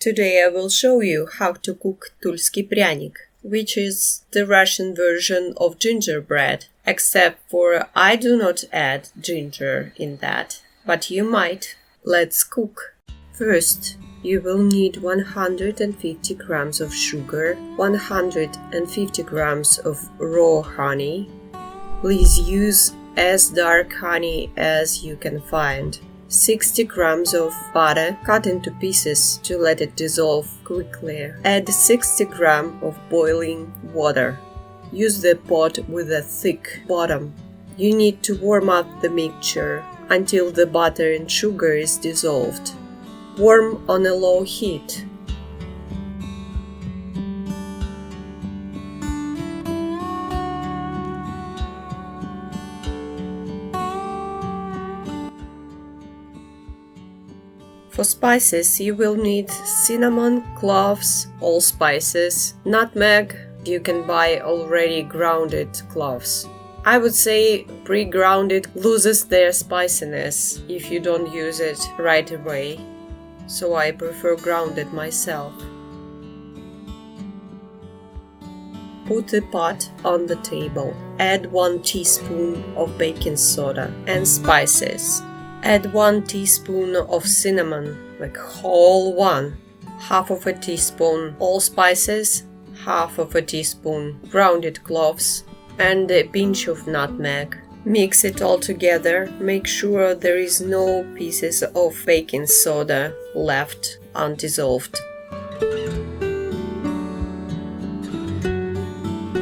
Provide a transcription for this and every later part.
Today I will show you how to cook Tulsky Pryanik, which is the Russian version of gingerbread, except for I do not add ginger in that, but you might. Let's cook. First, you will need 150 grams of sugar, 150 grams of raw honey. Please use as dark honey as you can find. 60 grams of butter cut into pieces to let it dissolve quickly. Add 60 grams of boiling water. Use the pot with a thick bottom. You need to warm up the mixture until the butter and sugar is dissolved. Warm on a low heat. For spices, you will need cinnamon, cloves, allspice, nutmeg. You can buy already grounded cloves. I would say pre-grounded loses their spiciness if you don't use it right away, so I prefer grounded myself. Put the pot on the table. Add 1 teaspoon of baking soda and spices. Add 1 teaspoon of cinnamon, like whole one, half of a teaspoon allspice, half of a teaspoon grounded cloves, and a pinch of nutmeg. Mix it all together. Make sure there is no pieces of baking soda left undissolved.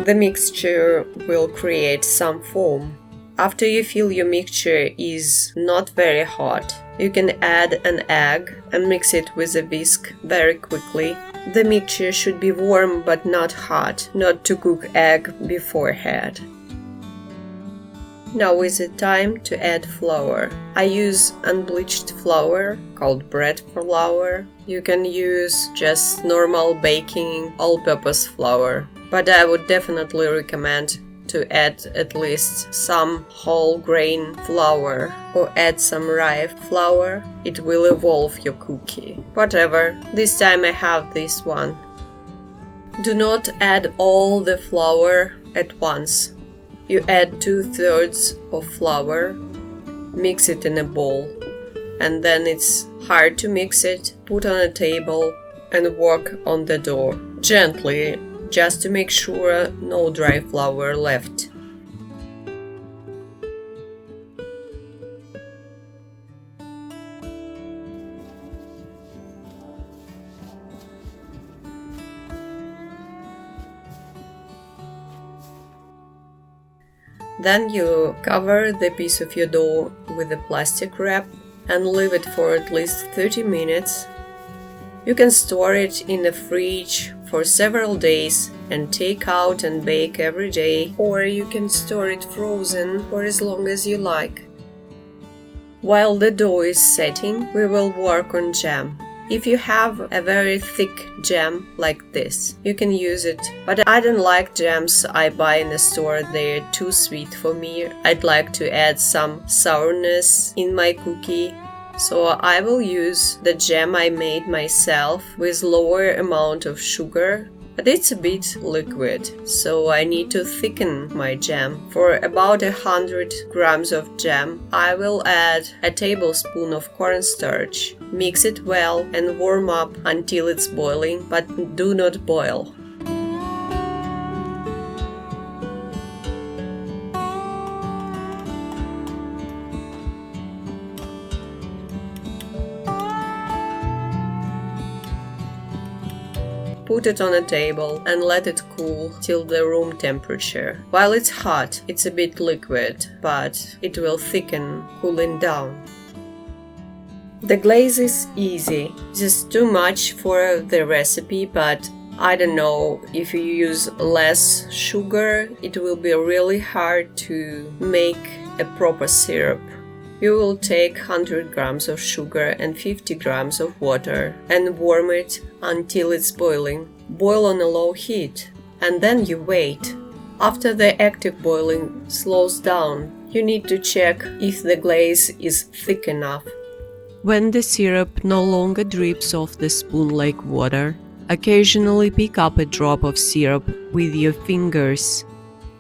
The mixture will create some foam. After you feel your mixture is not very hot, you can add an egg and mix it with a whisk very quickly. The mixture should be warm but not hot, not to cook egg beforehand. Now is the time to add flour. I use unbleached flour called bread flour. You can use just normal baking all-purpose flour, but I would definitely recommend to add at least some whole grain flour or add some rye flour. It will evolve your cookie. Whatever, this time I have this one. Do not add all the flour at once. You add 2/3 of flour, mix it in a bowl, and then it's hard to mix it, put on a table and work on the dough gently, just to make sure no dry flour left. Then you cover the piece of your dough with a plastic wrap and leave it for at least 30 minutes. You can store it in the fridge for several days and take out and bake every day, or you can store it frozen for as long as you like. While the dough is setting, we will work on jam. If you have a very thick jam like this, you can use it, but I don't like jams I buy in the store, they're too sweet for me. I'd like to add some sourness in my cookie. So I will use the jam I made myself with lower amount of sugar, but it's a bit liquid, so I need to thicken my jam. For about 100 grams of jam, I will add a tablespoon of cornstarch. Mix it well and warm up until it's boiling, but do not boil. Put it on a table and let it cool till the room temperature. While it's hot, it's a bit liquid, but it will thicken cooling down. The glaze is easy, just too much for the recipe, but I don't know, if you use less sugar, it will be really hard to make a proper syrup. You will take 100 grams of sugar and 50 grams of water and warm it until it's boiling. Boil on a low heat, and then you wait. After the active boiling slows down, you need to check if the glaze is thick enough. When the syrup no longer drips off the spoon like water, occasionally pick up a drop of syrup with your fingers.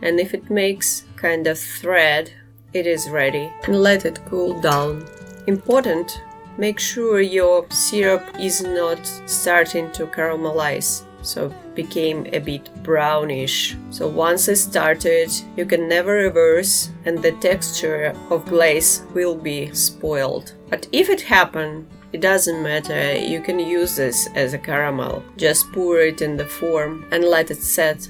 And if it makes kind of thread, it is ready. And let it cool down. Important, make sure your syrup is not starting to caramelize, so became a bit brownish. So once it's started, you can never reverse and the texture of glaze will be spoiled. But if it happened, it doesn't matter, you can use this as a caramel. Just pour it in the form and let it set.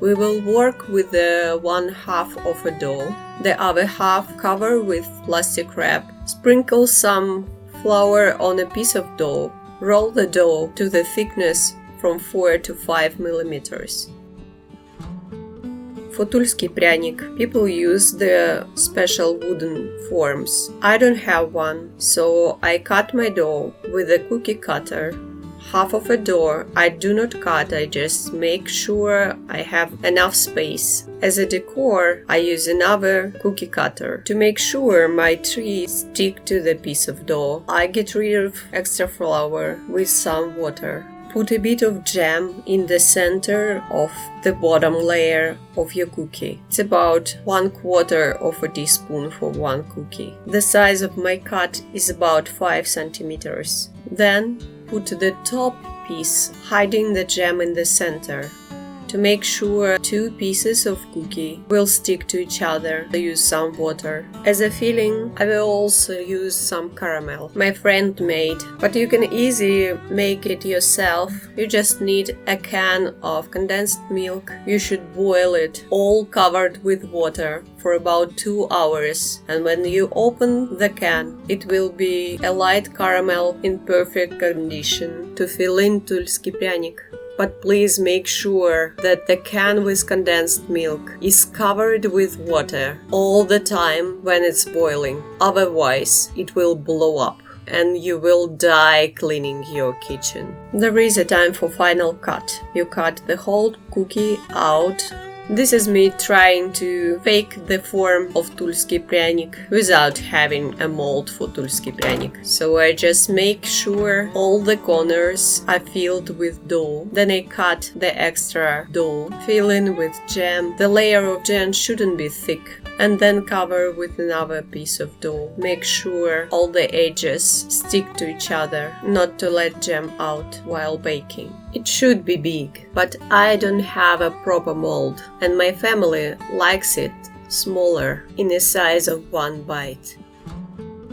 We will work with the one half of a dough. The other half cover with plastic wrap. Sprinkle some flour on a piece of dough. Roll the dough to the thickness from 4 to 5 millimeters. For Tulsky Pryanik, people use the special wooden forms. I don't have one, so I cut my dough with a cookie cutter. Half of a dough I do not cut, I just make sure I have enough space. As a decor, I use another cookie cutter. To make sure my trees stick to the piece of dough, I get rid of extra flour with some water. Put a bit of jam in the center of the bottom layer of your cookie. It's about 1/4 of a teaspoon for one cookie. The size of my cut is about 5 centimeters. Then put the top piece, hiding the jam in the center. To make sure 2 pieces of cookie will stick to each other, I use some water. As a filling, I will also use some caramel my friend made, but you can easily make it yourself. You just need a can of condensed milk. You should boil it all covered with water for about 2 hours, and when you open the can, it will be a light caramel in perfect condition to fill in Tulsky Pryanik. But please make sure that the can with condensed milk is covered with water all the time when it's boiling. Otherwise, it will blow up and you will die cleaning your kitchen. There is a time for final cut. You cut the whole cookie out. This is me trying to fake the form of Tulsky Pryanik without having a mold for Tulsky Pryanik. So I just make sure all the corners are filled with dough. Then I cut the extra dough, fill in with jam. The layer of jam shouldn't be thick. And then cover with another piece of dough. Make sure all the edges stick to each other, not to let jam out while baking. It should be big, but I don't have a proper mold, and my family likes it smaller, in the size of 1 bite.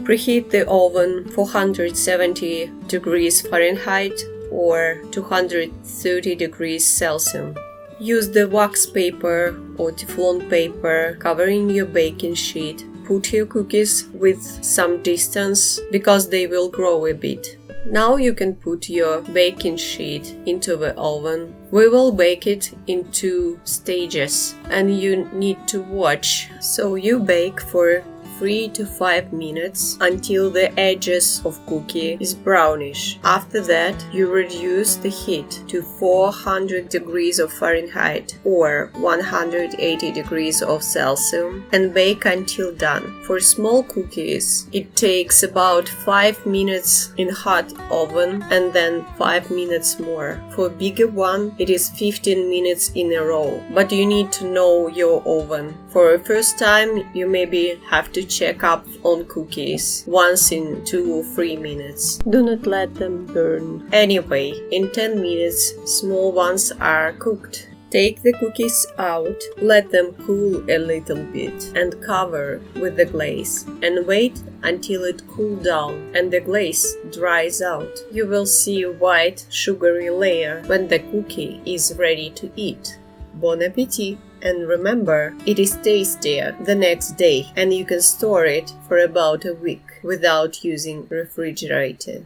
Preheat the oven for 170 degrees Fahrenheit or 230 degrees Celsius. Use the wax paper or Teflon paper covering your baking sheet. Put your cookies with some distance because they will grow a bit. Now you can put your baking sheet into the oven. We will bake it in 2 stages and you need to watch. So you bake for 3 to 5 minutes until the edges of cookie is brownish. After that, you reduce the heat to 400 degrees of Fahrenheit or 180 degrees of Celsius and bake until done. For small cookies, it takes about 5 minutes in hot oven and then 5 minutes more. For a bigger one, it is 15 minutes in a row. But you need to know your oven. For a first time, you maybe have to check up on cookies once in 2 or 3 minutes. Do not let them burn. Anyway, in 10 minutes, small ones are cooked. Take the cookies out, let them cool a little bit and cover with the glaze and wait until it cools down and the glaze dries out. You will see a white sugary layer when the cookie is ready to eat. Bon appetit! And remember, it is tastier the next day and you can store it for about a week without using refrigerator.